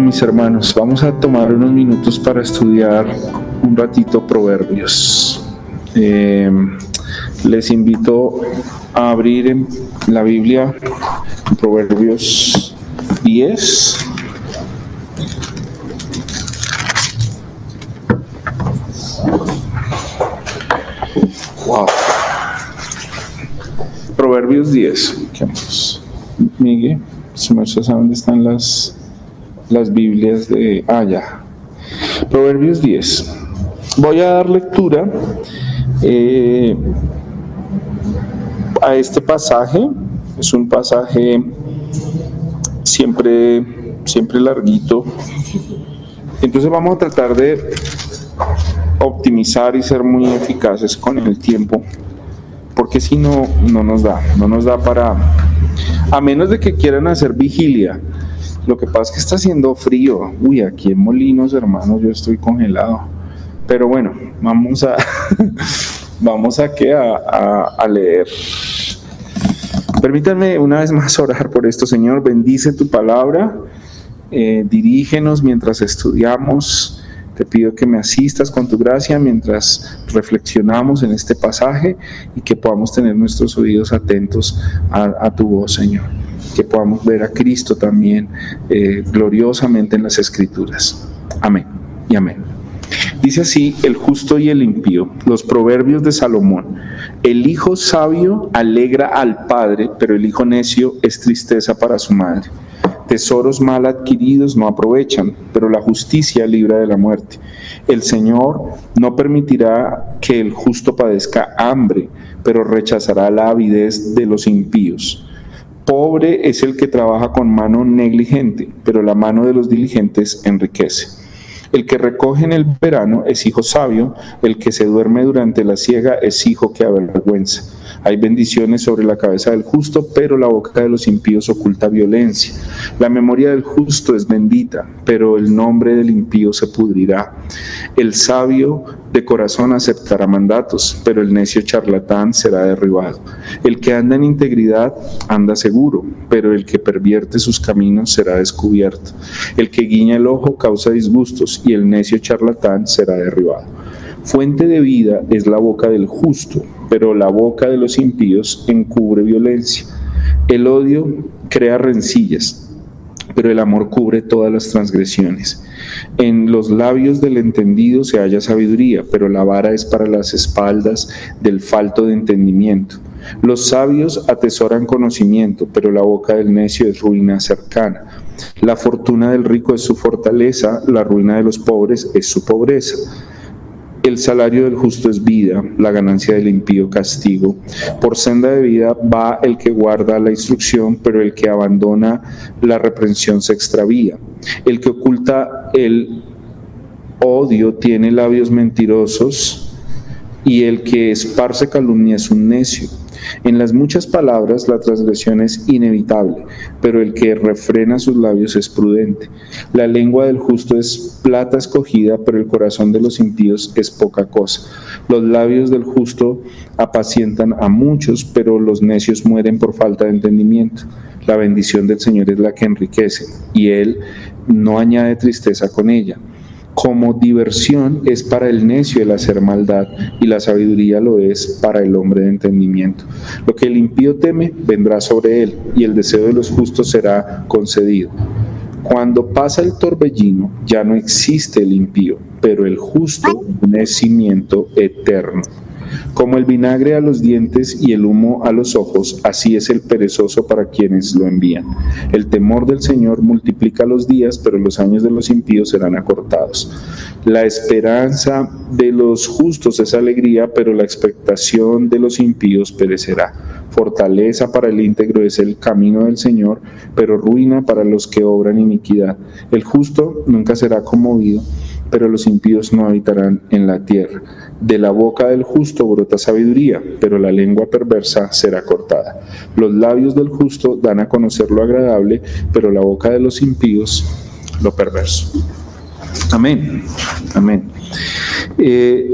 mis hermanos, vamos a tomar unos minutos para estudiar un ratito Proverbios. Les invito a abrir en la Biblia en Proverbios 10. Wow. Proverbios 10. Miguel, si me sabe dónde están las Biblias de... ya. Proverbios 10. Voy a dar lectura a este pasaje. Es un pasaje siempre larguito. Entonces vamos a tratar de optimizar y ser muy eficaces con el tiempo, porque si no, no nos da para, a menos de que quieran hacer vigilia. Lo que pasa es que está haciendo frío. Aquí en Molinos, hermanos, yo estoy congelado. Pero bueno, vamos a leer. Permítanme una vez más orar por esto. Señor, bendice tu palabra, dirígenos mientras estudiamos. Te pido que me asistas con tu gracia mientras reflexionamos en este pasaje y que podamos tener nuestros oídos atentos a tu voz, Señor. Que podamos ver a Cristo también gloriosamente en las Escrituras. Amén y amén. Dice así el justo y el impío, los proverbios de Salomón. El hijo sabio alegra al padre, pero el hijo necio es tristeza para su madre. Tesoros mal adquiridos no aprovechan, pero la justicia libra de la muerte. El Señor no permitirá que el justo padezca hambre, pero rechazará la avidez de los impíos. Pobre es el que trabaja con mano negligente, pero la mano de los diligentes enriquece. El que recoge en el verano es hijo sabio, el que se duerme durante la siega es hijo que avergüenza. Hay bendiciones sobre la cabeza del justo, pero la boca de los impíos oculta violencia. La memoria del justo es bendita, pero el nombre del impío se pudrirá. El sabio de corazón aceptará mandatos, pero el necio charlatán será derribado. El que anda en integridad anda seguro, pero el que pervierte sus caminos será descubierto. El que guiña el ojo causa disgustos, y el necio charlatán será derribado. Fuente de vida es la boca del justo, pero la boca de los impíos encubre violencia. El odio crea rencillas, pero el amor cubre todas las transgresiones. En los labios del entendido se halla sabiduría, pero la vara es para las espaldas del falto de entendimiento. Los sabios atesoran conocimiento, pero la boca del necio es ruina cercana. La fortuna del rico es su fortaleza, la ruina de los pobres es su pobreza. El salario del justo es vida, la ganancia del impío castigo. Por senda de vida va el que guarda la instrucción, pero el que abandona la reprensión se extravía. El que oculta el odio tiene labios mentirosos, y el que esparce calumnia es un necio. En las muchas palabras la transgresión es inevitable, pero el que refrena sus labios es prudente. La lengua del justo es plata escogida, pero el corazón de los impíos es poca cosa. Los labios del justo apacientan a muchos, pero los necios mueren por falta de entendimiento. La bendición del Señor es la que enriquece, y Él no añade tristeza con ella. Como diversión es para el necio el hacer maldad, y la sabiduría lo es para el hombre de entendimiento. Lo que el impío teme vendrá sobre él, y el deseo de los justos será concedido. Cuando pasa el torbellino, ya no existe el impío, pero el justo un cimiento eterno. Como el vinagre a los dientes y el humo a los ojos, así es el perezoso para quienes lo envían. El temor del Señor multiplica los días, pero los años de los impíos serán acortados. La esperanza de los justos es alegría, pero la expectación de los impíos perecerá. Fortaleza para el íntegro es el camino del Señor, pero ruina para los que obran iniquidad. El justo nunca será conmovido, pero los impíos no habitarán en la tierra. De la boca del justo brota sabiduría, pero la lengua perversa será cortada. Los labios del justo dan a conocer lo agradable, pero la boca de los impíos lo perverso. Amén. Amén.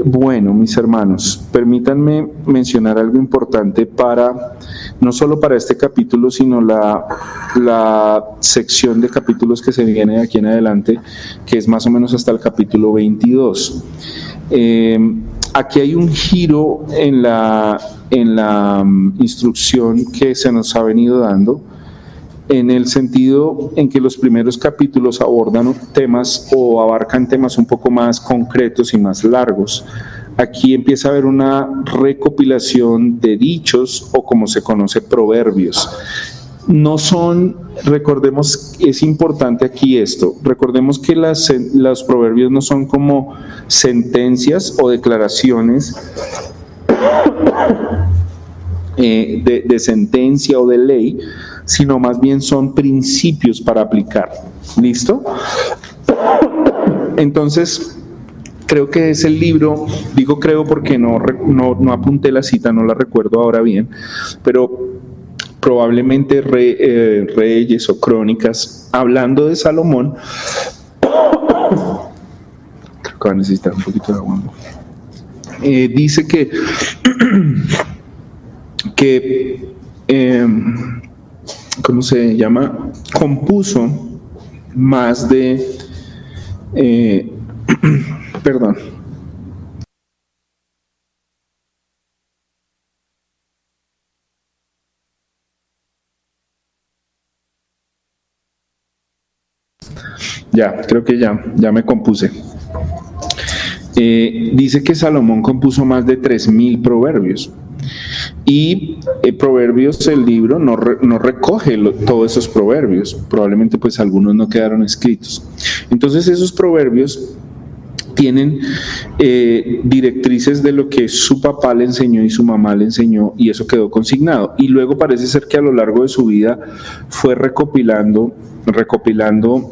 Bueno, mis hermanos, permítanme mencionar algo importante para no solo para este capítulo, sino la sección de capítulos que se viene de aquí en adelante, que es más o menos hasta el capítulo 22. Aquí hay un giro en la instrucción que se nos ha venido dando, en el sentido en que los primeros capítulos abordan temas o abarcan temas un poco más concretos y más largos. Aquí empieza a haber una recopilación de dichos, o como se conoce, proverbios. No son, recordemos, es importante aquí esto, recordemos que los proverbios no son como sentencias o declaraciones de sentencia o de ley, sino más bien son principios para aplicar. ¿Listo? Entonces, creo que es el libro, digo creo porque no apunté la cita, no la recuerdo ahora bien, pero probablemente Reyes o Crónicas, hablando de Salomón. Creo que va a necesitar un poquito de agua. Dice que ¿cómo se llama? Compuso más de perdón. Ya, creo que ya me compuse. Dice que Salomón compuso más de 3,000 proverbios. Y Proverbios, el libro, no recoge todos esos proverbios. Probablemente pues algunos no quedaron escritos. Entonces esos proverbios tienen directrices de lo que su papá le enseñó y su mamá le enseñó, y eso quedó consignado. Y luego parece ser que a lo largo de su vida fue recopilando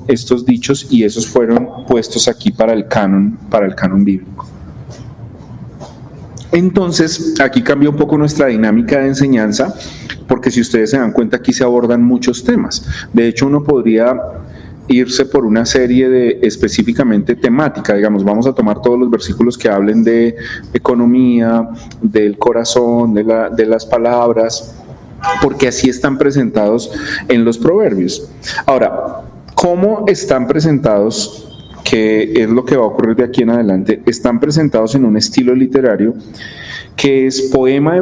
estos dichos, y esos fueron puestos aquí para el canon bíblico. Entonces, aquí cambia un poco nuestra dinámica de enseñanza, porque si ustedes se dan cuenta, aquí se abordan muchos temas. De hecho, uno podría irse por una serie de específicamente temática, digamos, vamos a tomar todos los versículos que hablen de economía, del corazón, de las palabras, porque así están presentados en los proverbios. Ahora, ¿cómo están presentados? Que es lo que va a ocurrir de aquí en adelante. Están presentados en un estilo literario que es poema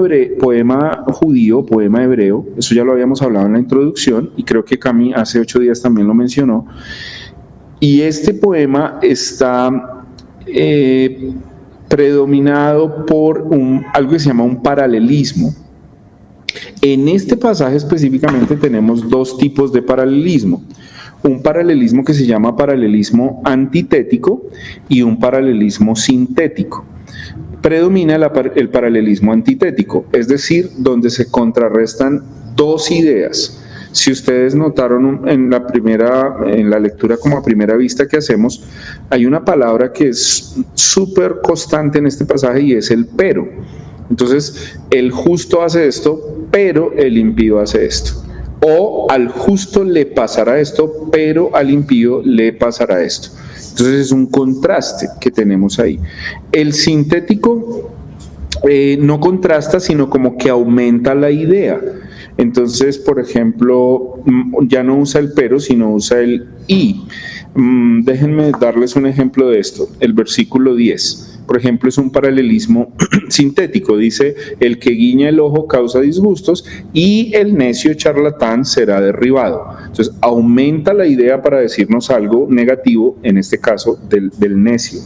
judío, poema hebreo. Eso ya lo habíamos hablado en la introducción, y creo que Cami hace 8 días también lo mencionó. Y este poema está predominado por algo que se llama un paralelismo. En este pasaje específicamente tenemos 2 tipos de paralelismo. Un paralelismo que se llama paralelismo antitético y un paralelismo sintético. Predomina el paralelismo antitético, es decir, donde se contrarrestan 2 ideas. Si ustedes notaron en la lectura como a primera vista que hacemos, hay una palabra que es súper constante en este pasaje, y es el pero. Entonces, el justo hace esto, pero el impío hace esto. O al justo le pasará esto, pero al impío le pasará esto. Entonces es un contraste que tenemos ahí. El sintético no contrasta, sino como que aumenta la idea. Entonces, por ejemplo, ya no usa el pero, sino usa el y. Déjenme darles un ejemplo de esto. El versículo 10. Por ejemplo, es un paralelismo sintético. Dice, el que guiña el ojo causa disgustos, y el necio charlatán será derribado. Entonces, aumenta la idea para decirnos algo negativo, en este caso, del necio.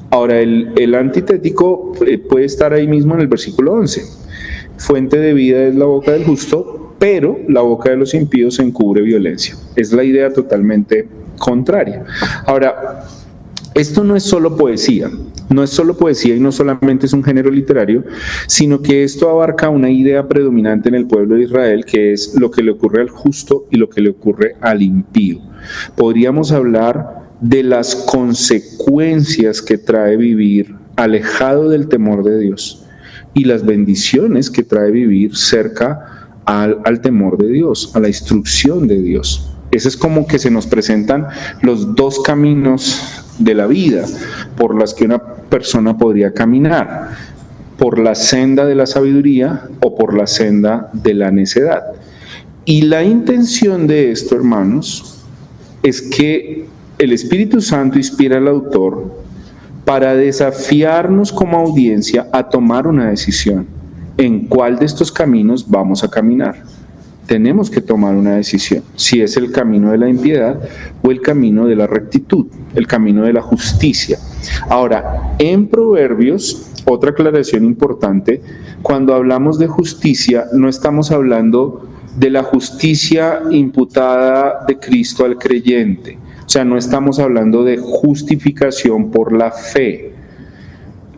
Ahora, el antitético puede estar ahí mismo en el versículo 11. Fuente de vida es la boca del justo, pero la boca de los impíos encubre violencia. Es la idea totalmente contraria. Ahora, esto no es solo poesía. No es solo poesía, y no solamente es un género literario, sino que esto abarca una idea predominante en el pueblo de Israel, que es lo que le ocurre al justo y lo que le ocurre al impío. Podríamos hablar de las consecuencias que trae vivir alejado del temor de Dios, y las bendiciones que trae vivir cerca al temor de Dios, a la instrucción de Dios. Ese es como que se nos presentan los 2 caminos de la vida por las que una persona podría caminar. por la senda de la sabiduría o por la senda de la necedad. Y la intención de esto, hermanos, es que el Espíritu Santo inspira al autor para desafiarnos como audiencia a tomar una decisión. ¿En cuál de estos caminos vamos a caminar? Tenemos que tomar una decisión, si es el camino de la impiedad o el camino de la rectitud, el camino de la justicia. Ahora, en Proverbios, otra aclaración importante, cuando hablamos de justicia, no estamos hablando de la justicia imputada de Cristo al creyente. O sea, no estamos hablando de justificación por la fe,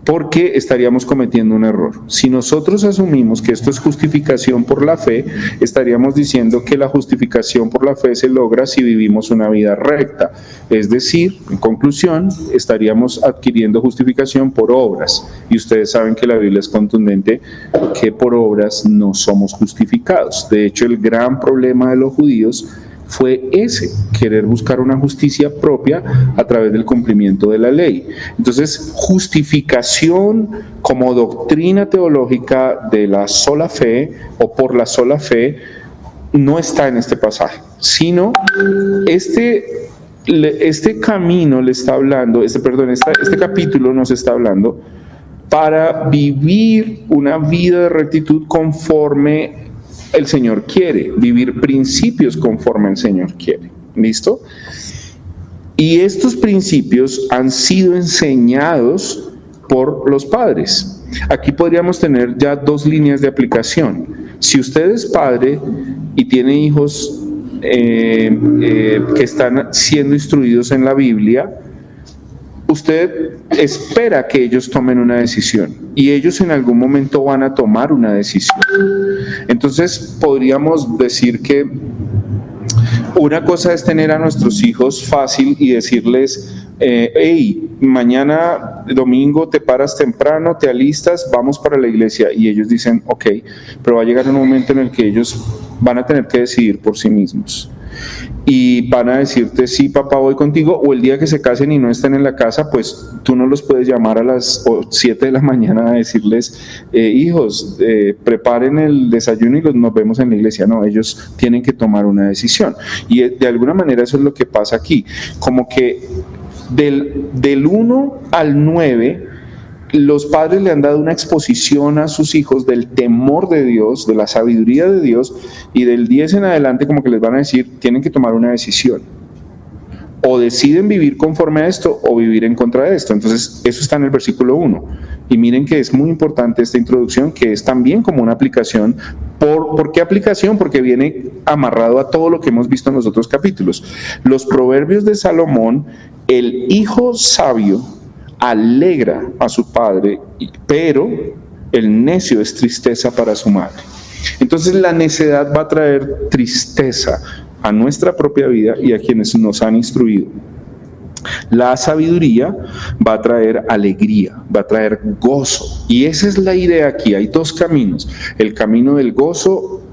porque estaríamos cometiendo un error. Si nosotros asumimos que esto es justificación por la fe, estaríamos diciendo que la justificación por la fe se logra si vivimos una vida recta. Es decir, en conclusión, estaríamos adquiriendo justificación por obras. Y ustedes saben que la Biblia es contundente que por obras no somos justificados. De hecho, el gran problema de los judíos fue ese, querer buscar una justicia propia a través del cumplimiento de la ley. Entonces, justificación como doctrina teológica de la sola fe o por la sola fe no está en este pasaje, sino este camino le está hablando, este capítulo nos está hablando para vivir una vida de rectitud conforme el Señor quiere, vivir principios conforme el Señor quiere. ¿Listo? Y estos principios han sido enseñados por los padres. Aquí podríamos tener ya dos líneas de aplicación. Si usted es padre y tiene hijos que están siendo instruidos en la Biblia, usted espera que ellos tomen una decisión y ellos en algún momento van a tomar una decisión. Entonces podríamos decir que una cosa es tener a nuestros hijos fácil y decirles, hey, mañana domingo te paras temprano, te alistas, vamos para la iglesia, y ellos dicen, ok, pero va a llegar un momento en el que ellos van a tener que decidir por sí mismos. Y van a decirte, sí, papá, voy contigo, o el día que se casen y no estén en la casa, pues tú no los puedes llamar a las 7 de la mañana a decirles, hijos, preparen el desayuno y nos vemos en la iglesia. No, ellos tienen que tomar una decisión. Y de alguna manera eso es lo que pasa aquí, como que del 1 al 9, los padres le han dado una exposición a sus hijos del temor de Dios, de la sabiduría de Dios, y del 10 en adelante como que les van a decir, tienen que tomar una decisión. O deciden vivir conforme a esto o vivir en contra de esto. Entonces, eso está en el versículo 1. Y miren que es muy importante esta introducción, que es también como una aplicación. ¿Por qué aplicación? Porque viene amarrado a todo lo que hemos visto en los otros capítulos. Los proverbios de Salomón, el hijo sabio alegra a su padre, pero el necio es tristeza para su madre. Entonces la necedad va a traer tristeza a nuestra propia vida y a quienes nos han instruido. La sabiduría va a traer alegría, va a traer gozo. Y esa es la idea aquí. Hay dos caminos: el camino del gozo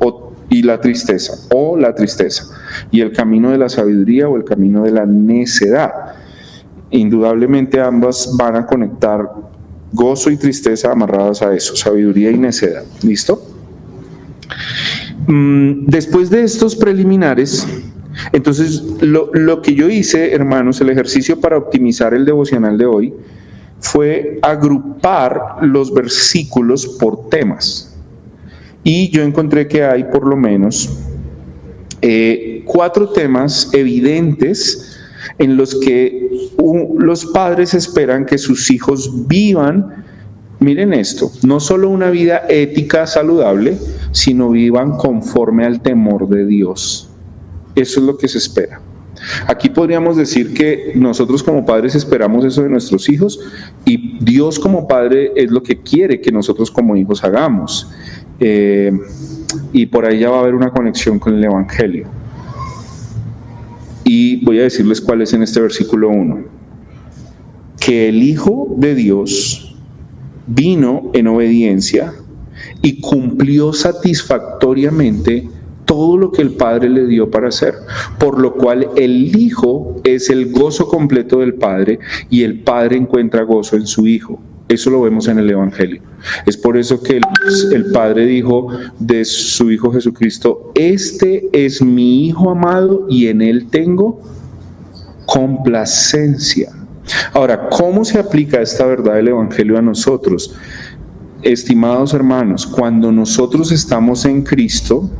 y la tristeza, o la tristeza, y el camino de la sabiduría o el camino de la necedad. Indudablemente ambas van a conectar gozo y tristeza amarradas a eso, sabiduría y necedad. ¿Listo? Después de estos preliminares, entonces lo que yo hice, hermanos, el ejercicio para optimizar el devocional de hoy fue agrupar los versículos por temas. Y yo encontré que hay por lo menos 4 temas evidentes en los que los padres esperan que sus hijos vivan, miren esto, no solo una vida ética saludable, sino vivan conforme al temor de Dios. Eso es lo que se espera. Aquí podríamos decir que nosotros como padres esperamos eso de nuestros hijos, y Dios como padre es lo que quiere que nosotros como hijos hagamos. Y por ahí ya va a haber una conexión con el Evangelio. Y voy a decirles cuál es en este versículo 1. Que el Hijo de Dios vino en obediencia y cumplió satisfactoriamente todo lo que el Padre le dio para hacer, por lo cual el Hijo es el gozo completo del Padre y el Padre encuentra gozo en su Hijo. Eso lo vemos en el Evangelio. Es por eso que el Padre dijo de su Hijo Jesucristo: este es mi Hijo amado y en él tengo complacencia. Ahora, ¿cómo se aplica esta verdad del Evangelio a nosotros? Estimados hermanos, cuando nosotros estamos en Cristo,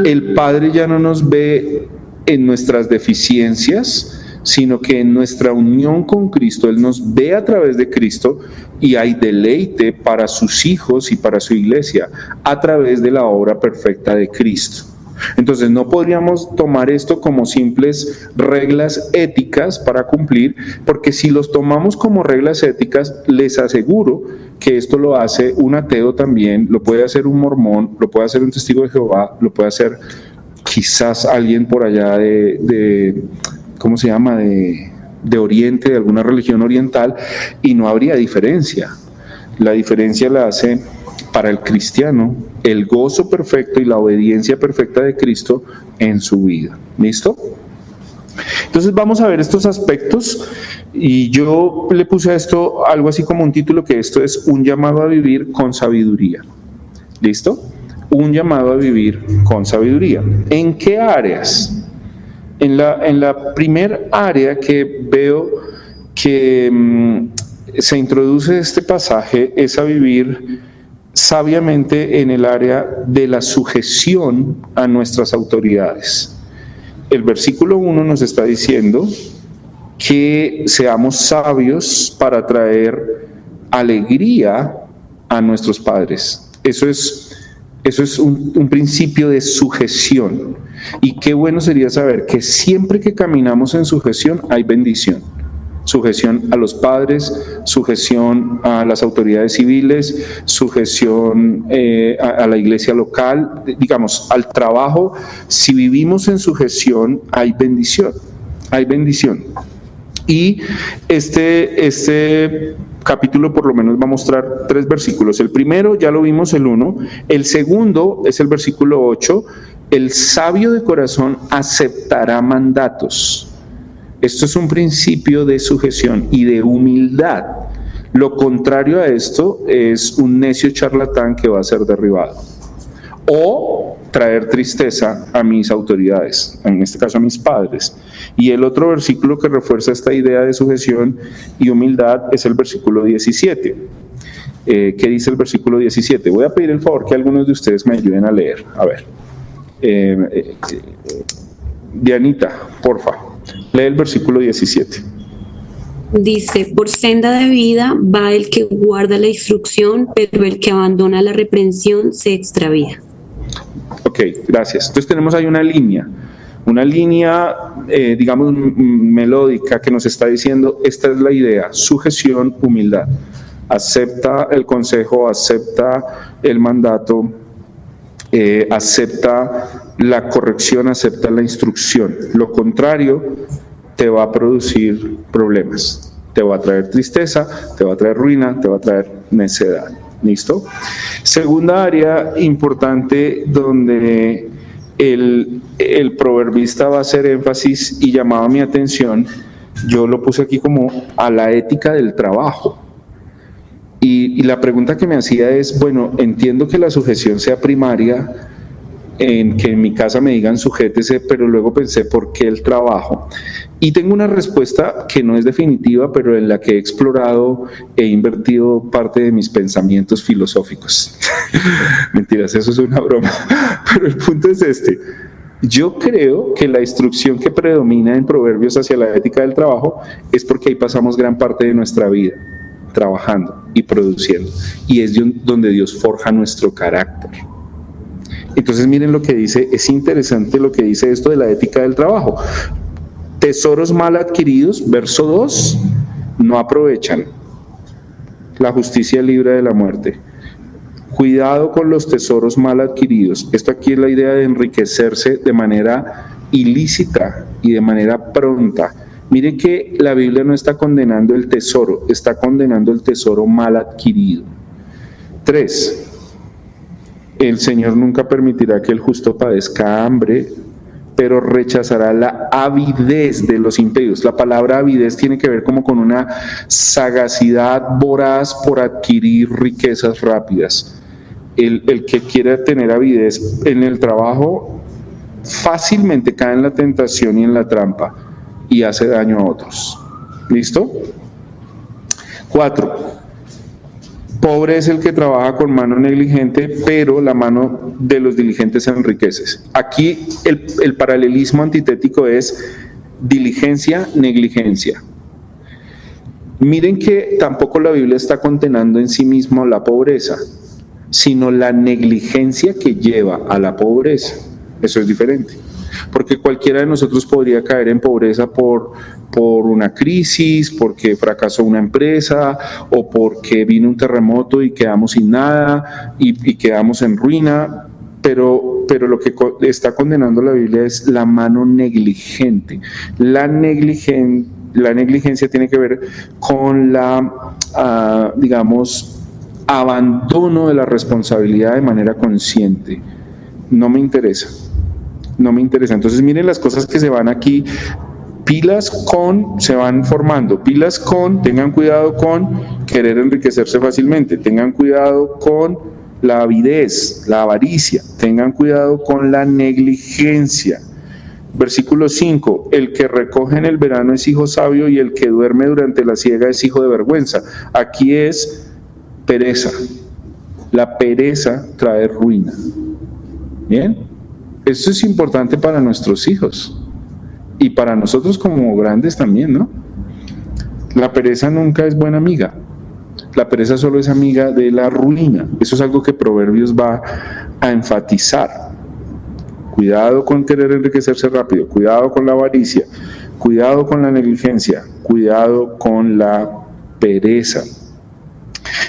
el Padre ya no nos ve en nuestras deficiencias, sino que en nuestra unión con Cristo, Él nos ve a través de Cristo y hay deleite para sus hijos y para su iglesia a través de la obra perfecta de Cristo. Entonces no podríamos tomar esto como simples reglas éticas para cumplir, porque si los tomamos como reglas éticas, les aseguro que esto lo hace un ateo también, lo puede hacer un mormón, lo puede hacer un testigo de Jehová, lo puede hacer quizás alguien por allá ¿cómo se llama?, de Oriente, de alguna religión oriental, y no habría diferencia. La diferencia la hace para el cristiano el gozo perfecto y la obediencia perfecta de Cristo en su vida. ¿Listo? Entonces vamos a ver estos aspectos, y yo le puse a esto algo así como un título, que esto es un llamado a vivir con sabiduría. ¿Listo? Un llamado a vivir con sabiduría. ¿En qué áreas? En la primer área que veo que se introduce este pasaje es a vivir sabiamente en el área de la sujeción a nuestras autoridades. El versículo 1 nos está diciendo que seamos sabios para traer alegría a nuestros padres. Eso es un principio de sujeción. Y qué bueno sería saber que siempre que caminamos en sujeción hay bendición. Sujeción a los padres, sujeción a las autoridades civiles, sujeción a la iglesia local, digamos, al trabajo. Si vivimos en sujeción, hay bendición, hay bendición. Y este capítulo por lo menos va a mostrar 3 versículos. El primero ya lo vimos, el 1. El segundo es el versículo 8. El sabio de corazón aceptará mandatos. Esto es un principio de sujeción y de humildad. Lo contrario a esto es un necio charlatán que va a ser derribado. O traer tristeza a mis autoridades, en este caso a mis padres. Y el otro versículo que refuerza esta idea de sujeción y humildad es el versículo 17. ¿Qué dice el versículo 17? Voy a pedir el favor que algunos de ustedes me ayuden a leer. A ver. Dianita, porfa, lee el versículo 17. Dice: por senda de vida va el que guarda la instrucción, pero el que abandona la reprensión se extravía. Ok, gracias. Entonces tenemos ahí una línea, digamos, melódica, que nos está diciendo, esta es la idea: sujeción, humildad. Acepta el consejo, acepta el mandato, acepta la corrección, acepta la instrucción. Lo contrario te va a producir problemas, te va a traer tristeza, te va a traer ruina, te va a traer necedad. ¿Listo? Segunda área importante donde el proverbista va a hacer énfasis y llamaba mi atención, yo lo puse aquí como a la ética del trabajo. Y la pregunta que me hacía es, bueno, entiendo que la sujeción sea primaria, en que en mi casa me digan sujétese, pero luego pensé, ¿por qué el trabajo? Y tengo una respuesta que no es definitiva, pero en la que he explorado, he invertido parte de mis pensamientos filosóficos. Mentiras, eso es una broma. Pero el punto es este. Yo creo que la instrucción que predomina en Proverbios hacia la ética del trabajo es porque ahí pasamos gran parte de nuestra vida trabajando y produciendo. Y es donde Dios forja nuestro carácter. Entonces miren lo que dice, es interesante lo que dice esto de la ética del trabajo. Tesoros mal adquiridos, verso 2, no aprovechan. La justicia libra de la muerte. Cuidado con los tesoros mal adquiridos. Esto aquí es la idea de enriquecerse de manera ilícita y de manera pronta. Mire que la Biblia no está condenando el tesoro, está condenando el tesoro mal adquirido. 3. El Señor nunca permitirá que el justo padezca hambre pero rechazará la avidez de los impíos. La palabra avidez tiene que ver como con una sagacidad voraz por adquirir riquezas rápidas. El que quiera tener avidez en el trabajo fácilmente cae en la tentación y en la trampa y hace daño a otros. ¿Listo? 4. Pobre es el que trabaja con mano negligente, pero la mano de los diligentes se enriquece. Aquí el paralelismo antitético es diligencia, negligencia. Miren que tampoco la Biblia está condenando en sí misma la pobreza, sino la negligencia que lleva a la pobreza. Eso es diferente. Porque cualquiera de nosotros podría caer en pobreza por una crisis, porque fracasó una empresa, o porque vino un terremoto y quedamos sin nada y quedamos en ruina. Pero lo que está condenando la Biblia es la mano negligente. La negligencia tiene que ver con digamos, abandono de la responsabilidad de manera consciente. No me interesa. Entonces miren las cosas que se van aquí. Se van formando. Pilas con, tengan cuidado con querer enriquecerse fácilmente. Tengan cuidado con la avidez, la avaricia. Tengan cuidado con la negligencia. Versículo 5, el que recoge en el verano es hijo sabio y el que duerme durante la siega es hijo de vergüenza. Aquí es pereza. La pereza trae ruina. ¿Bien? Esto es importante para nuestros hijos y para nosotros como grandes también, ¿no? La pereza nunca es buena amiga. La pereza solo es amiga de la ruina. Eso es algo que Proverbios va a enfatizar. Cuidado con querer enriquecerse rápido, cuidado con la avaricia, cuidado con la negligencia, cuidado con la pereza.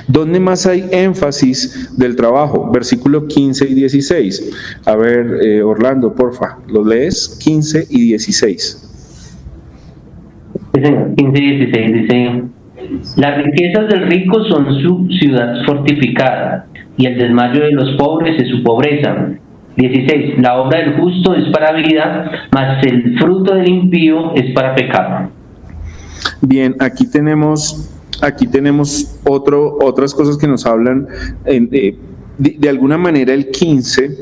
¿Dónde más hay énfasis del trabajo? Versículo 15 y 16. A ver, Orlando, porfa, ¿lo lees? 15 y 16. Sí, señor. 15 y 16 dice: las riquezas del rico son su ciudad fortificada, y el desmayo de los pobres es su pobreza. 16. La obra del justo es para vida, mas el fruto del impío es para pecado. Bien, aquí tenemos otras cosas que nos hablan. De alguna manera el 15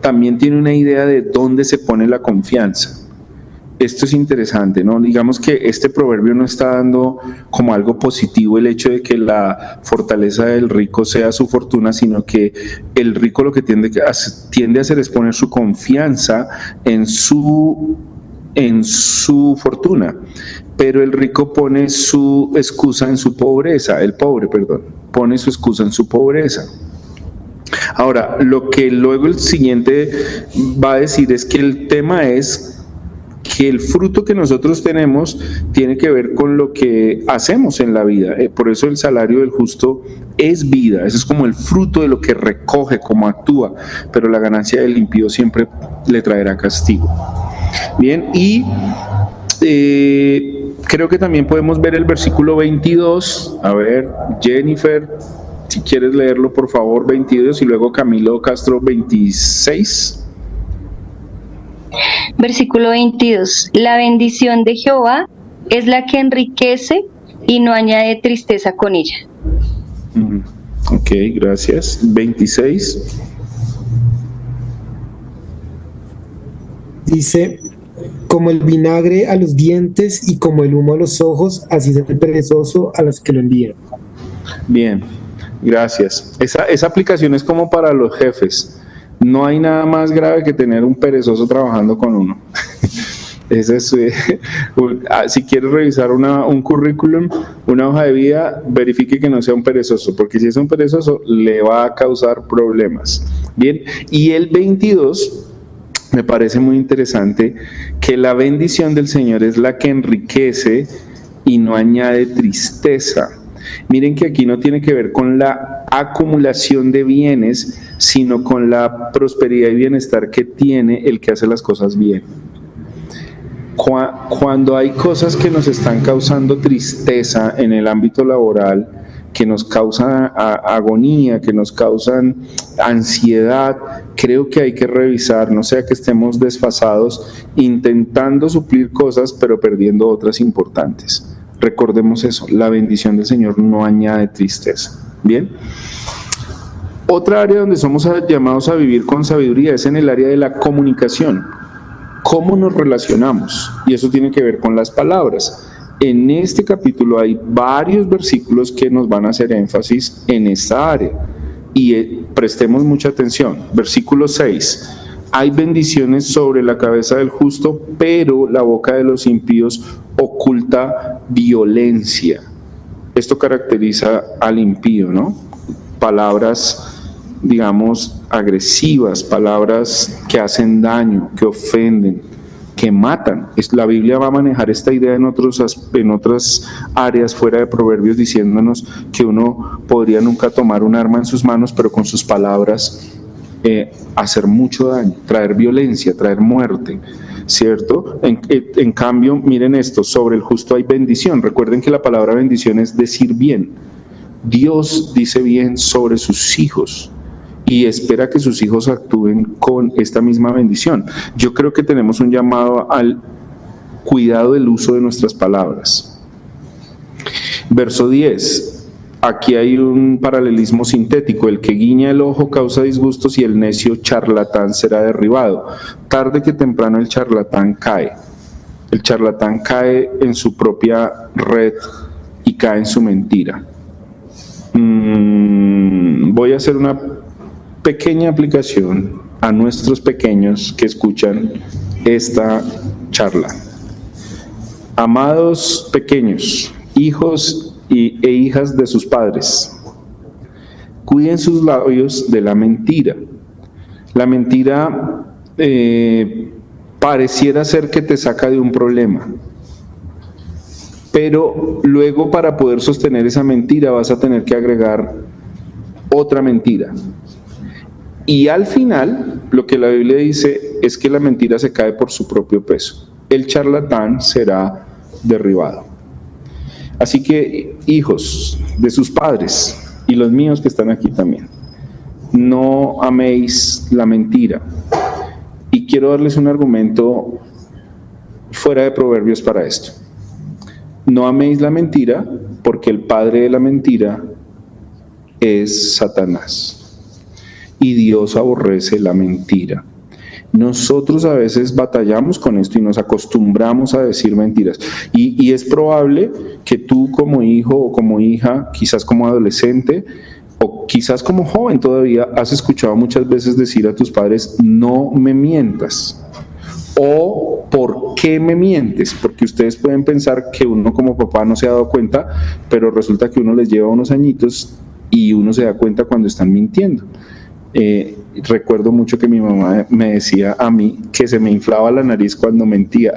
también tiene una idea de dónde se pone la confianza. Esto es interesante, ¿no? Digamos que este proverbio no está dando como algo positivo el hecho de que la fortaleza del rico sea su fortuna, sino que el rico lo que tiende a hacer es poner su confianza en su fortuna. Pero el rico pone su excusa en su pobreza, pone su excusa en su pobreza. Ahora, lo que luego el siguiente va a decir es que el tema es que el fruto que nosotros tenemos tiene que ver con lo que hacemos en la vida. Por eso el salario del justo es vida. Eso es como el fruto de lo que recoge, cómo actúa. Pero la ganancia del impío siempre le traerá castigo. Bien, y creo que también podemos ver el versículo 22. A ver, Jennifer, si quieres leerlo, por favor, 22, y luego Camilo Castro, 26. Versículo 22. La bendición de Jehová es la que enriquece y no añade tristeza con ella. Ok, gracias. 26. Dice: como el vinagre a los dientes y como el humo a los ojos, así es el perezoso a los que lo envían. Bien, gracias. Esa aplicación es como para los jefes. No hay nada más grave que tener un perezoso trabajando con uno. Si quieres revisar un currículum, una hoja de vida, verifique que no sea un perezoso, porque si es un perezoso le va a causar problemas. Bien, y el 22 me parece muy interesante, que la bendición del Señor es la que enriquece y no añade tristeza. Miren que aquí no tiene que ver con la acumulación de bienes, sino con la prosperidad y bienestar que tiene el que hace las cosas bien. Cuando hay cosas que nos están causando tristeza en el ámbito laboral, que nos causan agonía, que nos causan ansiedad, creo que hay que revisar, no sea que estemos desfasados intentando suplir cosas pero perdiendo otras importantes. Recordemos eso, la bendición del Señor no añade tristeza. Bien. Otra área donde somos llamados a vivir con sabiduría es en el área de la comunicación. ¿Cómo nos relacionamos? Y eso tiene que ver con las palabras. En este capítulo hay varios versículos que nos van a hacer énfasis en esta área. Y prestemos mucha atención. Versículo 6. Hay bendiciones sobre la cabeza del justo, pero la boca de los impíos oculta violencia. Esto caracteriza al impío, ¿no? Palabras, digamos, agresivas, palabras que hacen daño, que ofenden, que matan. La Biblia va a manejar esta idea en otras áreas fuera de Proverbios, diciéndonos que uno podría nunca tomar un arma en sus manos, pero con sus palabras hacer mucho daño, traer violencia, traer muerte, ¿cierto? En cambio, miren esto, sobre el justo hay bendición. Recuerden que la palabra bendición es decir bien. Dios dice bien sobre sus hijos y espera que sus hijos actúen con esta misma bendición. Yo creo que tenemos un llamado al cuidado del uso de nuestras palabras. Verso 10. Aquí hay un paralelismo sintético. El que guiña el ojo causa disgustos y el necio charlatán será derribado. Tarde que temprano el charlatán cae. El charlatán cae en su propia red y cae en su mentira. Voy a hacer una pequeña aplicación a nuestros pequeños que escuchan esta charla. Amados pequeños, hijos e hijas de sus padres, cuiden sus labios de la mentira. La mentira pareciera ser que te saca de un problema, pero luego para poder sostener esa mentira vas a tener que agregar otra mentira. Y al final, lo que la Biblia dice es que la mentira se cae por su propio peso. El charlatán será derribado. Así que, hijos de sus padres, y los míos que están aquí también, no améis la mentira. Y quiero darles un argumento fuera de Proverbios para esto. No améis la mentira, porque el padre de la mentira es Satanás. Y Dios aborrece la mentira. Nosotros a veces batallamos con esto y nos acostumbramos a decir mentiras. Y es probable que tú como hijo o como hija, quizás como adolescente o quizás como joven todavía, has escuchado muchas veces decir a tus padres, no me mientas. O ¿por qué me mientes? Porque ustedes pueden pensar que uno como papá no se ha dado cuenta, pero resulta que uno les lleva unos añitos y uno se da cuenta cuando están mintiendo. Recuerdo mucho que mi mamá me decía a mí que se me inflaba la nariz cuando mentía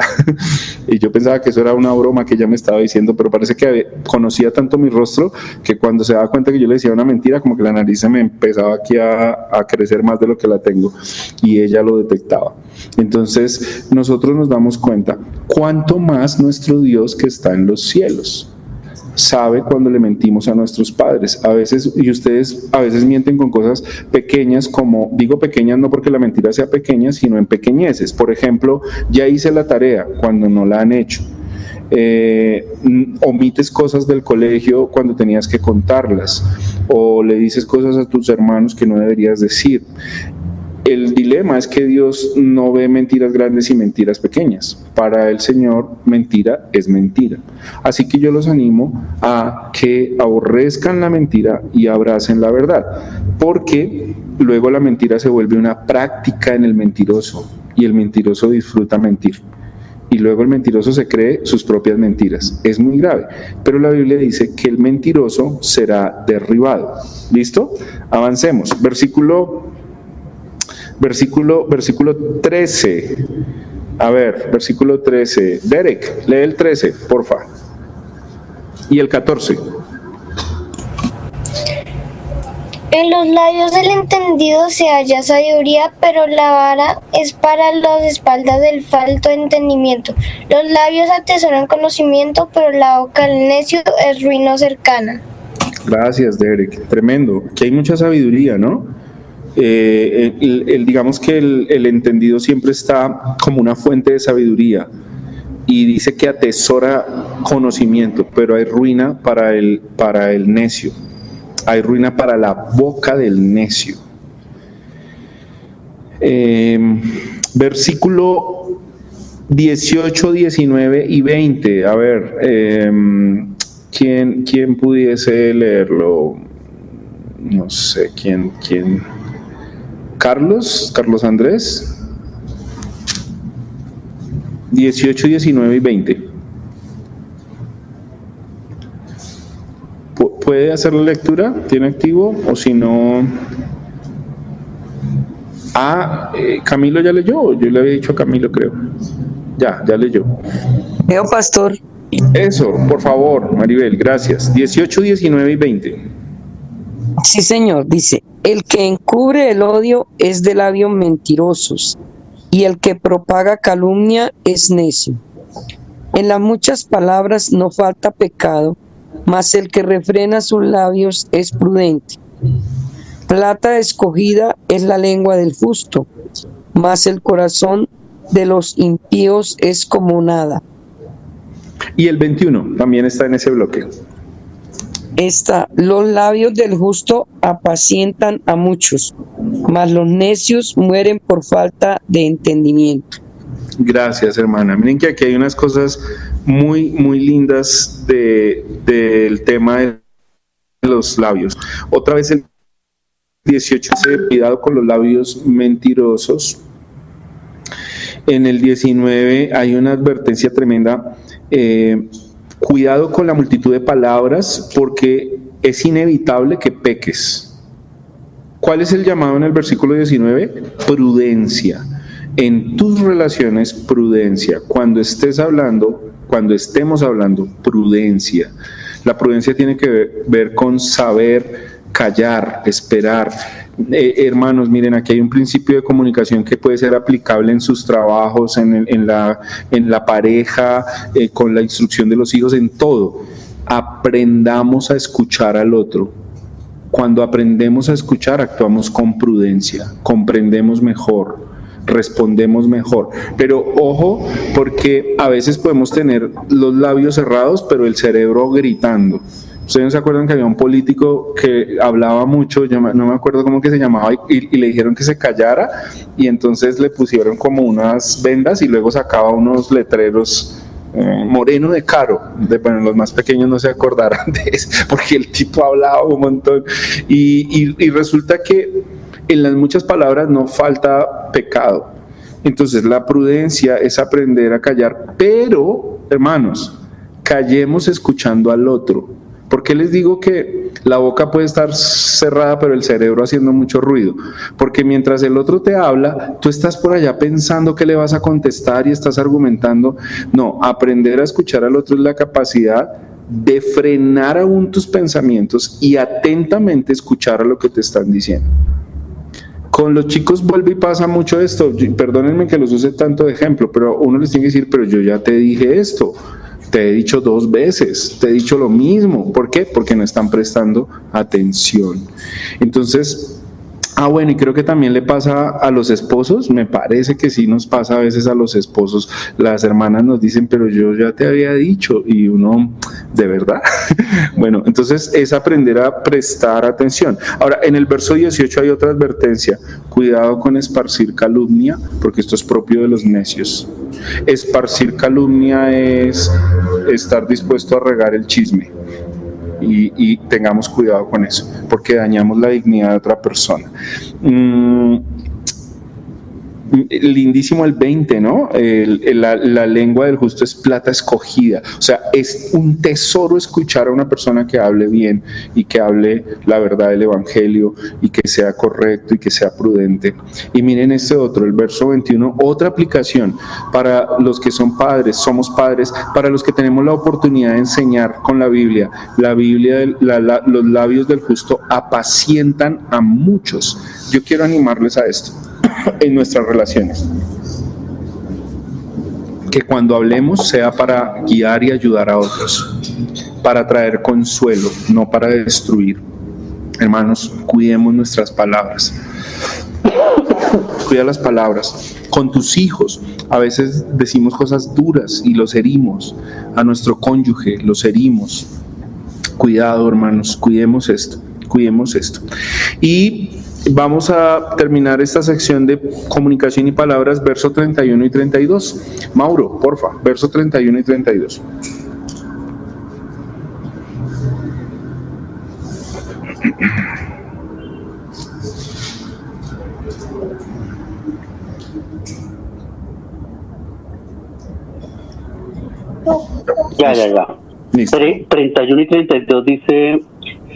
y yo pensaba que eso era una broma que ella me estaba diciendo, pero parece que conocía tanto mi rostro que cuando se daba cuenta que yo le decía una mentira, como que la nariz se me empezaba aquí a crecer más de lo que la tengo y ella lo detectaba. Entonces nosotros nos damos cuenta, cuánto más nuestro Dios que está en los cielos sabe cuando le mentimos a nuestros padres. A veces, y ustedes a veces mienten con cosas pequeñas, como, digo pequeñas no porque la mentira sea pequeña, sino en pequeñeces. Por ejemplo, ya hice la tarea cuando no la han hecho. Omites cosas del colegio cuando tenías que contarlas, o le dices cosas a tus hermanos que no deberías decir. El dilema es que Dios no ve mentiras grandes y mentiras pequeñas. Para el Señor, mentira es mentira. Así que yo los animo a que aborrezcan la mentira y abracen la verdad, porque luego la mentira se vuelve una práctica en el mentiroso y el mentiroso disfruta mentir. Y luego el mentiroso se cree sus propias mentiras. Es muy grave. Pero la Biblia dice que el mentiroso será derribado. ¿Listo? Avancemos. Versículo 13. A ver, versículo 13. Derek, lee el 13, porfa. Y el 14. En los labios del entendido se halla sabiduría, pero la vara es para las espaldas del falto de entendimiento. Los labios atesoran conocimiento, pero la boca del necio es ruina cercana. Gracias, Derek. Tremendo. Aquí hay mucha sabiduría, ¿no? Digamos que el entendido siempre está como una fuente de sabiduría y dice que atesora conocimiento, pero hay ruina para el necio. Hay ruina para la boca del necio. Versículo 18, 19 y 20. A ver, ¿quién pudiese leerlo? No sé, ¿quién? ¿Carlos Andrés? 18, 19 y 20. ¿Puede hacer la lectura? ¿Tiene activo? O si no... Camilo ya leyó. Yo le había dicho a Camilo, creo. Ya leyó. Leo, pastor. Eso, por favor, Maribel, gracias. 18, 19 y 20. Sí, señor. Dice, el que encubre el odio es de labios mentirosos, y el que propaga calumnia es necio. En las muchas palabras no falta pecado, mas el que refrena sus labios es prudente. Plata escogida es la lengua del justo, mas el corazón de los impíos es como nada. Y el 21 también está en ese bloque. Los labios del justo apacientan a muchos, mas los necios mueren por falta de entendimiento. Gracias, hermana. Miren que aquí hay unas cosas muy, muy lindas del tema de los labios. Otra vez el 18 dice, cuidado con los labios mentirosos. En el 19 hay una advertencia tremenda. Cuidado con la multitud de palabras, porque es inevitable que peques. ¿Cuál es el llamado en el versículo 19? Prudencia. En tus relaciones, prudencia. Cuando estemos hablando, prudencia. La prudencia tiene que ver con saber callar, esperar. Hermanos, miren, aquí hay un principio de comunicación que puede ser aplicable en sus trabajos, en la pareja, con la instrucción de los hijos, en todo. Aprendamos a escuchar al otro. Cuando aprendemos a escuchar, actuamos con prudencia, comprendemos mejor, respondemos mejor. Pero ojo, porque a veces podemos tener los labios cerrados, pero el cerebro gritando. ¿Ustedes no se acuerdan que había un político que hablaba mucho? Yo no me acuerdo cómo que se llamaba, y le dijeron que se callara, y entonces le pusieron como unas vendas y luego sacaba unos letreros, Moreno de Caro. Bueno, los más pequeños no se acordarán de eso, porque el tipo hablaba un montón. Y resulta que en las muchas palabras no falta pecado. Entonces la prudencia es aprender a callar, pero, hermanos, callemos escuchando al otro. ¿Por qué les digo que la boca puede estar cerrada, pero el cerebro haciendo mucho ruido? Porque mientras el otro te habla, tú estás por allá pensando que le vas a contestar y estás argumentando. No, aprender a escuchar al otro es la capacidad de frenar aún tus pensamientos y atentamente escuchar a lo que te están diciendo. Con los chicos vuelve y pasa mucho esto. Perdónenme que los use tanto de ejemplo, pero uno les tiene que decir, pero yo ya te dije esto. Te he dicho 2 veces, te he dicho lo mismo. ¿Por qué? Porque no están prestando atención. Entonces, bueno, y creo que también le pasa a los esposos. Me parece que sí nos pasa a veces a los esposos. Las hermanas nos dicen, pero yo ya te había dicho, y uno, ¿de verdad? Bueno, entonces es aprender a prestar atención. Ahora, en el verso 18 hay otra advertencia. Cuidado con esparcir calumnia, porque esto es propio de los necios. Esparcir calumnia es estar dispuesto a regar el chisme. Y tengamos cuidado con eso, porque dañamos la dignidad de otra persona. Lindísimo el 20, ¿no? La lengua del justo es plata escogida. O sea, es un tesoro escuchar a una persona que hable bien y que hable la verdad del evangelio y que sea correcto y que sea prudente. Y miren este otro, el verso 21, otra aplicación para los que son padres, somos padres, para los que tenemos la oportunidad de enseñar con la Biblia. La Biblia, los labios del justo apacientan a muchos. Yo quiero animarles a esto. En nuestras relaciones, que cuando hablemos sea para guiar y ayudar a otros, para traer consuelo, no para destruir. Hermanos, cuidemos nuestras palabras. Cuida las palabras. Con tus hijos, a veces decimos cosas duras y los herimos. A nuestro cónyuge los herimos. Cuidado, hermanos, cuidemos esto. Y vamos a terminar esta sección de comunicación y palabras, verso 31 y 32. Mauro, porfa, verso 31 y 32. Ya. Listo. 31 y 32 dice: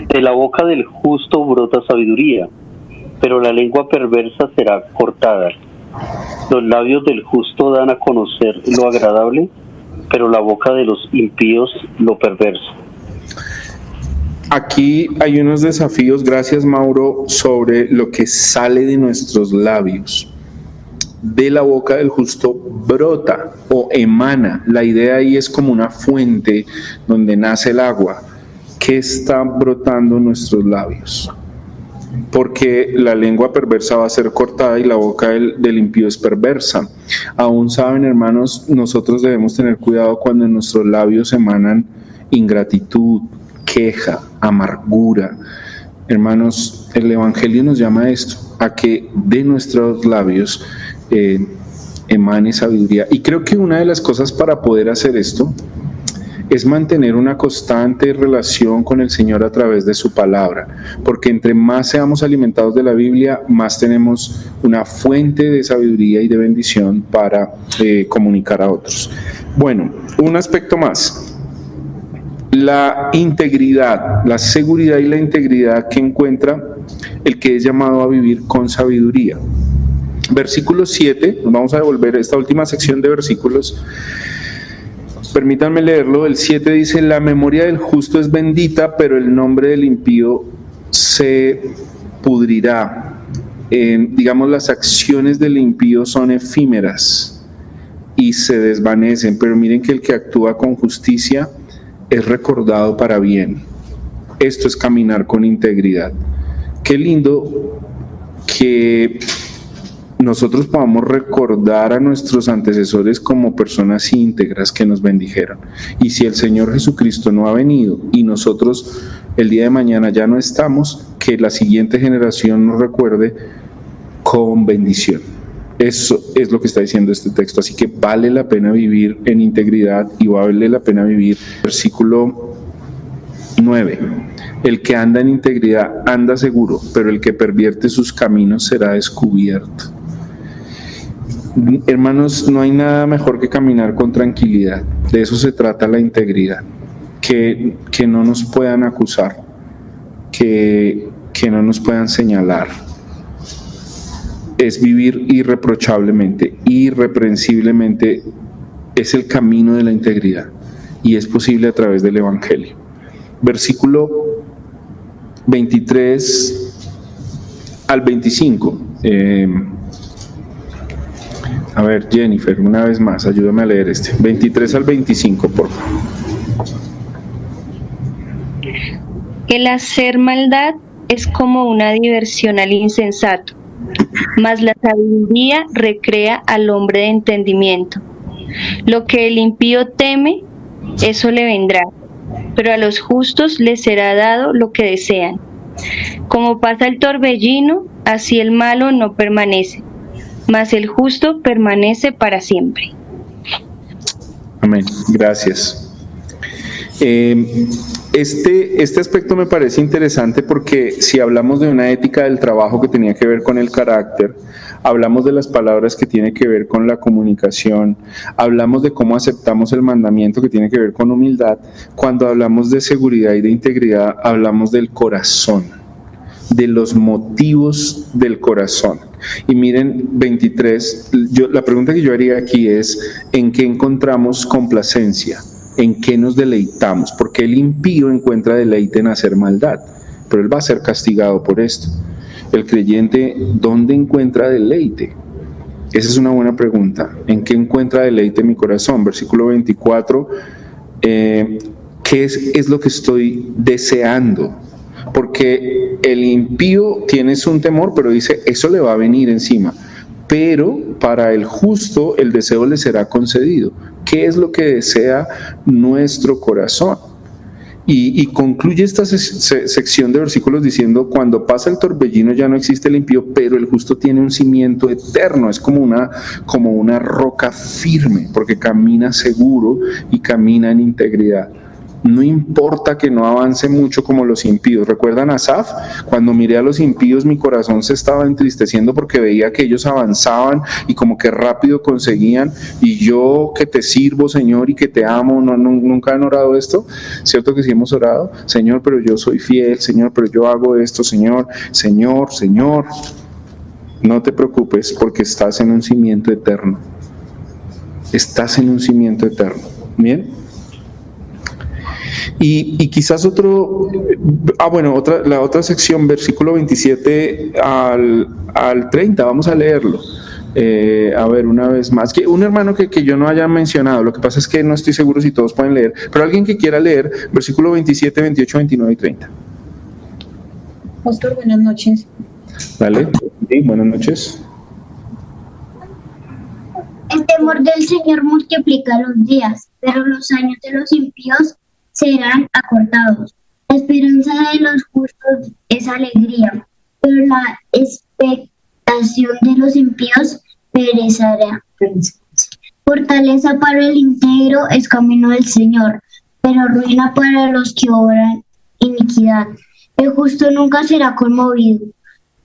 de la boca del justo brota sabiduría, pero la lengua perversa será cortada. Los labios del justo dan a conocer lo agradable, pero la boca de los impíos lo perverso. Aquí hay unos desafíos, gracias Mauro, sobre lo que sale de nuestros labios. De la boca del justo brota o emana. La idea ahí es como una fuente donde nace el agua. ¿Qué está brotando en nuestros labios? Porque la lengua perversa va a ser cortada y la boca del impío es perversa. Aún saben, hermanos, nosotros debemos tener cuidado cuando en nuestros labios emanan ingratitud, queja, amargura. Hermanos, el Evangelio nos llama a esto, a que de nuestros labios emane sabiduría. Y creo que una de las cosas para poder hacer esto es mantener una constante relación con el Señor a través de su palabra, porque entre más seamos alimentados de la Biblia, más tenemos una fuente de sabiduría y de bendición para comunicar a otros. Bueno, un aspecto más: la integridad, la seguridad y la integridad que encuentra el que es llamado a vivir con sabiduría. Versículo 7, nos vamos a devolver a esta última sección de versículos. Permítanme leerlo. El 7 dice: la memoria del justo es bendita, pero el nombre del impío se pudrirá. Digamos, las acciones del impío son efímeras y se desvanecen, pero miren que el que actúa con justicia es recordado para bien. Esto es caminar con integridad. Qué lindo que nosotros podamos recordar a nuestros antecesores como personas íntegras que nos bendijeron. Y si el Señor Jesucristo no ha venido y nosotros el día de mañana ya no estamos, que la siguiente generación nos recuerde con bendición. Eso es lo que está diciendo este texto. Así que vale la pena vivir en integridad y vale la pena vivir. Versículo 9. El que anda en integridad anda seguro, pero el que pervierte sus caminos será descubierto. Hermanos, no hay nada mejor que caminar con tranquilidad. De eso se trata la integridad. Que no nos puedan acusar, que no nos puedan señalar. Es vivir irreprochablemente, irreprensiblemente. Es el camino de la integridad y es posible a través del Evangelio. Versículo 23 al 25. A ver, Jennifer, una vez más, ayúdame a leer 23 al 25, por favor. El hacer maldad es como una diversión al insensato, mas la sabiduría recrea al hombre de entendimiento. Lo que el impío teme, eso le vendrá, pero a los justos les será dado lo que desean. Como pasa el torbellino, así el malo no permanece, mas el justo permanece para siempre. Amén. Gracias. Este aspecto me parece interesante porque si hablamos de una ética del trabajo que tenía que ver con el carácter, hablamos de las palabras que tiene que ver con la comunicación, hablamos de cómo aceptamos el mandamiento que tiene que ver con humildad. Cuando hablamos de seguridad y de integridad, hablamos del corazón, de los motivos del corazón. Y miren, 23, la pregunta que yo haría aquí es: ¿en qué encontramos complacencia? ¿En qué nos deleitamos? Porque el impío encuentra deleite en hacer maldad, pero él va a ser castigado por esto. El creyente, ¿dónde encuentra deleite? Esa es una buena pregunta. ¿En qué encuentra deleite mi corazón? Versículo 24, ¿Qué es lo que estoy deseando? Porque el impío tienes un temor, pero dice, eso le va a venir encima. Pero para el justo el deseo le será concedido. ¿Qué es lo que desea nuestro corazón? Y concluye esta sección de versículos diciendo, cuando pasa el torbellino ya no existe el impío, pero el justo tiene un cimiento eterno, es como una roca firme, porque camina seguro y camina en integridad. No importa que no avance mucho como los impíos. ¿Recuerdan a Asaf? Cuando miré a los impíos mi corazón se estaba entristeciendo porque veía que ellos avanzaban y como que rápido conseguían, y yo que te sirvo, Señor, y que te amo. ¿Nunca han orado esto? ¿Cierto que sí hemos orado? Señor, pero yo soy fiel, Señor, pero yo hago esto, Señor, Señor, Señor. No te preocupes porque estás en un cimiento eterno. Estás en un cimiento eterno. ¿Bien? Y quizás la otra sección, versículo 27 al 30, vamos a leerlo. A ver, una vez más, que un hermano que yo no haya mencionado, lo que pasa es que no estoy seguro si todos pueden leer, pero alguien que quiera leer, versículo 27, 28, 29 y 30. Pastor, buenas noches. Dale, sí, buenas noches. El temor del Señor multiplica los días, pero los años de los impíos serán acortados. La esperanza de los justos es alegría, pero la expectación de los impíos perecerá. Fortaleza para el íntegro es camino del Señor, pero ruina para los que obran iniquidad. El justo nunca será conmovido,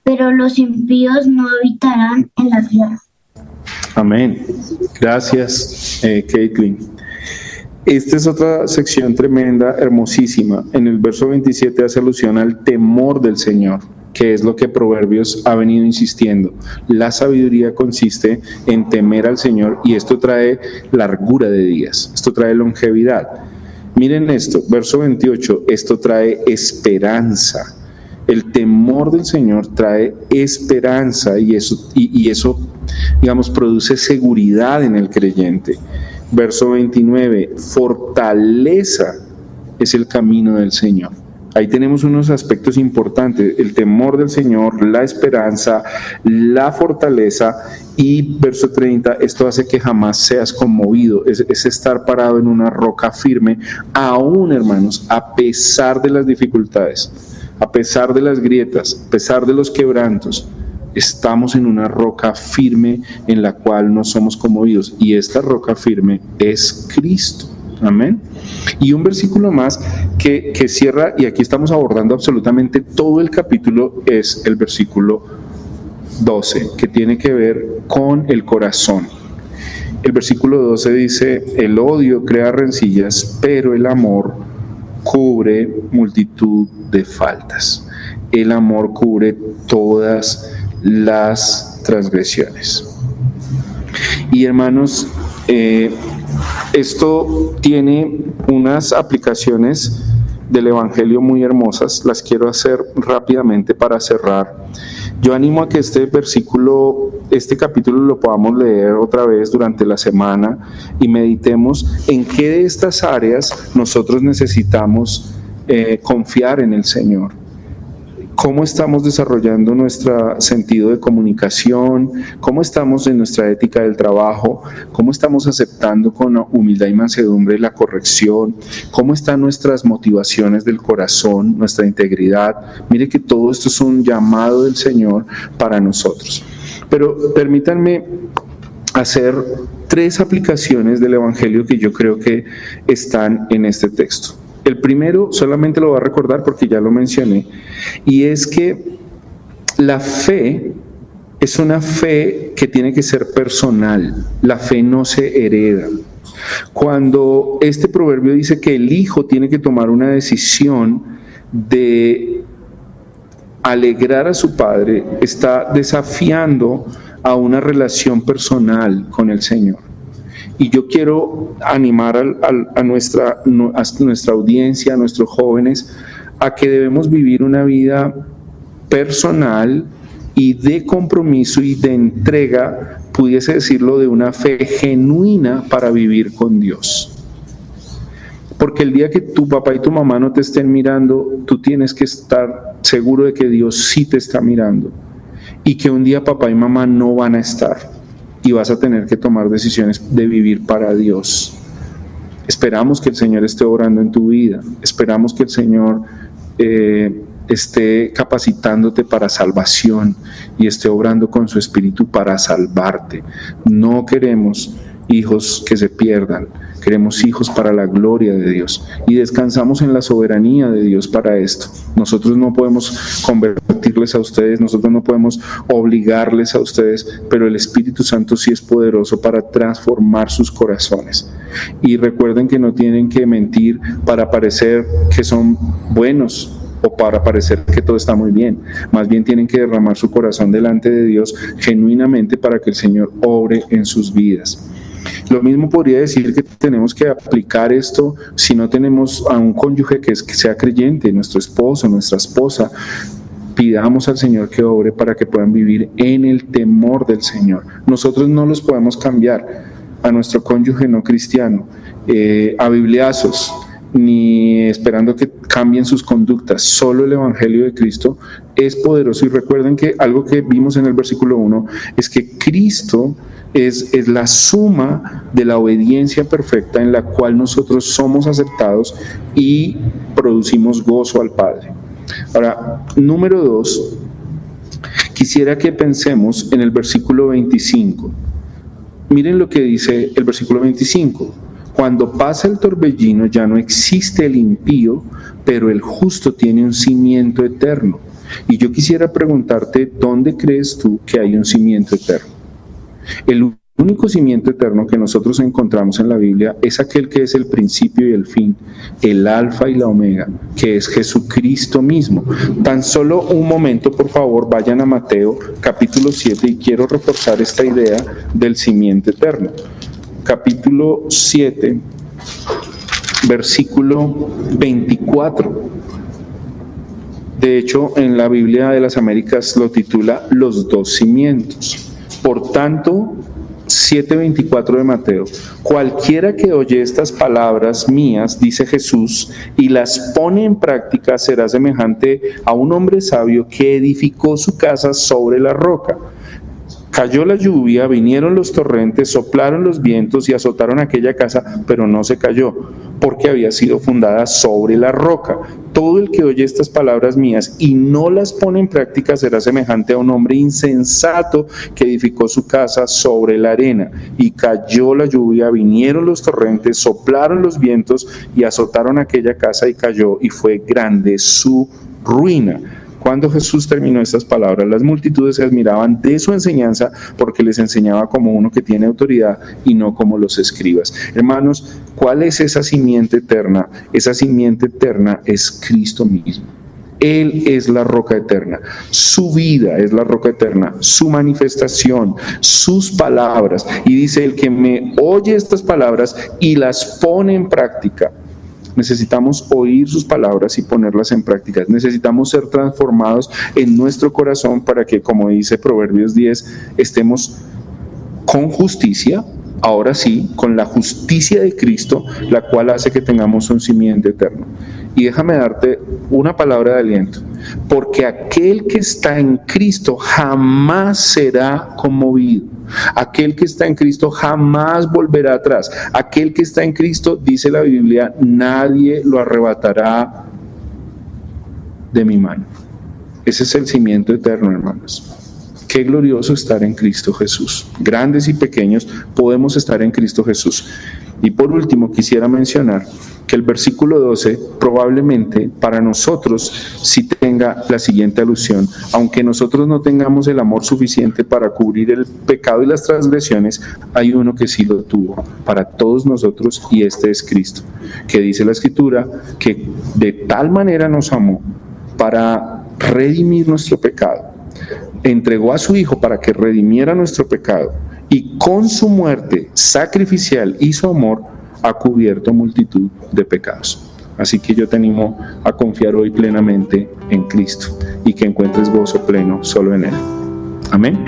pero los impíos no habitarán en la tierra. Amén. Gracias, Caitlin. Esta es otra sección tremenda, hermosísima. En el verso 27 hace alusión al temor del Señor, que es lo que Proverbios ha venido insistiendo. La sabiduría consiste en temer al Señor, y esto trae largura de días, esto trae longevidad. Miren esto, verso 28, esto trae esperanza. El temor del Señor trae esperanza, y eso, digamos, produce seguridad en el creyente. Verso 29, fortaleza es el camino del Señor. Ahí tenemos unos aspectos importantes: el temor del Señor, la esperanza, la fortaleza. Y verso 30, esto hace que jamás seas conmovido, es estar parado en una roca firme, aún, hermanos, a pesar de las dificultades, a pesar de las grietas, a pesar de los quebrantos. Estamos en una roca firme en la cual no somos conmovidos, y esta roca firme es Cristo. Amén. Y un versículo más que cierra, y aquí estamos abordando absolutamente todo el capítulo, es el versículo 12, que tiene que ver con el corazón. El versículo 12 dice: el odio crea rencillas, pero el amor cubre multitud de faltas. El amor cubre todas las transgresiones. Y hermanos, esto tiene unas aplicaciones del Evangelio muy hermosas. Las quiero hacer rápidamente para cerrar. Yo animo a que este capítulo lo podamos leer otra vez durante la semana y meditemos en qué de estas áreas nosotros necesitamos confiar en el Señor. ¿Cómo estamos desarrollando nuestro sentido de comunicación? ¿Cómo estamos en nuestra ética del trabajo? ¿Cómo estamos aceptando con humildad y mansedumbre la corrección? ¿Cómo están nuestras motivaciones del corazón, nuestra integridad? Mire que todo esto es un llamado del Señor para nosotros. Pero permítanme hacer 3 aplicaciones del Evangelio que yo creo que están en este texto. El primero solamente lo voy a recordar porque ya lo mencioné, y es que la fe es una fe que tiene que ser personal. La fe no se hereda. Cuando este proverbio dice que el hijo tiene que tomar una decisión de alegrar a su padre, está desafiando a una relación personal con el Señor. Y yo quiero animar a nuestra audiencia, a nuestros jóvenes, a que debemos vivir una vida personal y de compromiso y de entrega, pudiese decirlo, de una fe genuina para vivir con Dios. Porque el día que tu papá y tu mamá no te estén mirando, tú tienes que estar seguro de que Dios sí te está mirando y que un día papá y mamá no van a estar y vas a tener que tomar decisiones de vivir para Dios. Esperamos que el Señor esté obrando en tu vida, esperamos que el Señor esté capacitándote para salvación y esté obrando con su espíritu para salvarte. No queremos hijos que se pierdan, queremos hijos para la gloria de Dios y descansamos en la soberanía de Dios para esto. Nosotros no podemos convertirles a ustedes, nosotros no podemos obligarles a ustedes, pero el Espíritu Santo sí es poderoso para transformar sus corazones. Y recuerden que no tienen que mentir para parecer que son buenos o para parecer que todo está muy bien. Más bien tienen que derramar su corazón delante de Dios genuinamente para que el Señor obre en sus vidas. Lo mismo podría decir que tenemos que aplicar esto si no tenemos a un cónyuge que sea creyente, nuestro esposo, nuestra esposa. Pidamos al Señor que obre para que puedan vivir en el temor del Señor. Nosotros no los podemos cambiar a nuestro cónyuge no cristiano a bibliazos, ni esperando que cambien sus conductas. Solo el Evangelio de Cristo es poderoso. Y recuerden que algo que vimos en el versículo 1 es que Cristo es la suma de la obediencia perfecta en la cual nosotros somos aceptados y producimos gozo al Padre. Ahora, número 2, quisiera que pensemos en el versículo 25. Miren lo que dice el versículo 25. Cuando pasa el torbellino ya no existe el impío, pero el justo tiene un cimiento eterno. Y yo quisiera preguntarte, ¿dónde crees tú que hay un cimiento eterno? El único cimiento eterno que nosotros encontramos en la Biblia es aquel que es el principio y el fin, el alfa y la omega, que es Jesucristo mismo. Tan solo un momento, por favor, vayan a Mateo capítulo 7 y quiero reforzar esta idea del cimiento eterno. Capítulo 7, versículo 24. De hecho, en la Biblia de las Américas lo titula Los dos cimientos. Por tanto, 7:24 de Mateo, cualquiera que oye estas palabras mías, dice Jesús, y las pone en práctica, será semejante a un hombre sabio que edificó su casa sobre la roca. Cayó la lluvia, vinieron los torrentes, soplaron los vientos y azotaron aquella casa, pero no se cayó, porque había sido fundada sobre la roca. Todo el que oye estas palabras mías y no las pone en práctica será semejante a un hombre insensato que edificó su casa sobre la arena. Y cayó la lluvia, vinieron los torrentes, soplaron los vientos y azotaron aquella casa y cayó, y fue grande su ruina. Cuando Jesús terminó estas palabras, las multitudes se admiraban de su enseñanza porque les enseñaba como uno que tiene autoridad y no como los escribas. Hermanos, ¿cuál es esa simiente eterna? Esa simiente eterna es Cristo mismo. Él es la roca eterna, su vida es la roca eterna, su manifestación, sus palabras. Y dice, el que me oye estas palabras y las pone en práctica. Necesitamos oír sus palabras y ponerlas en práctica. Necesitamos ser transformados en nuestro corazón para que, como dice Proverbios 10, estemos con justicia, ahora sí, con la justicia de Cristo, la cual hace que tengamos un cimiento eterno. Y déjame darte una palabra de aliento, porque aquel que está en Cristo jamás será conmovido. Aquel que está en Cristo jamás volverá atrás. Aquel que está en Cristo, dice la Biblia, nadie lo arrebatará de mi mano. Ese es el cimiento eterno, hermanos. Qué glorioso estar en Cristo Jesús. Grandes y pequeños podemos estar en Cristo Jesús. Y por último, quisiera mencionar que el versículo 12 probablemente para nosotros sí tenga la siguiente alusión. Aunque nosotros no tengamos el amor suficiente para cubrir el pecado y las transgresiones, hay uno que sí lo tuvo para todos nosotros, y este es Cristo, que dice la Escritura que de tal manera nos amó para redimir nuestro pecado. Entregó a su Hijo para que redimiera nuestro pecado, y con su muerte sacrificial y su amor ha cubierto multitud de pecados. Así que yo te animo a confiar hoy plenamente en Cristo y que encuentres gozo pleno solo en Él. Amén.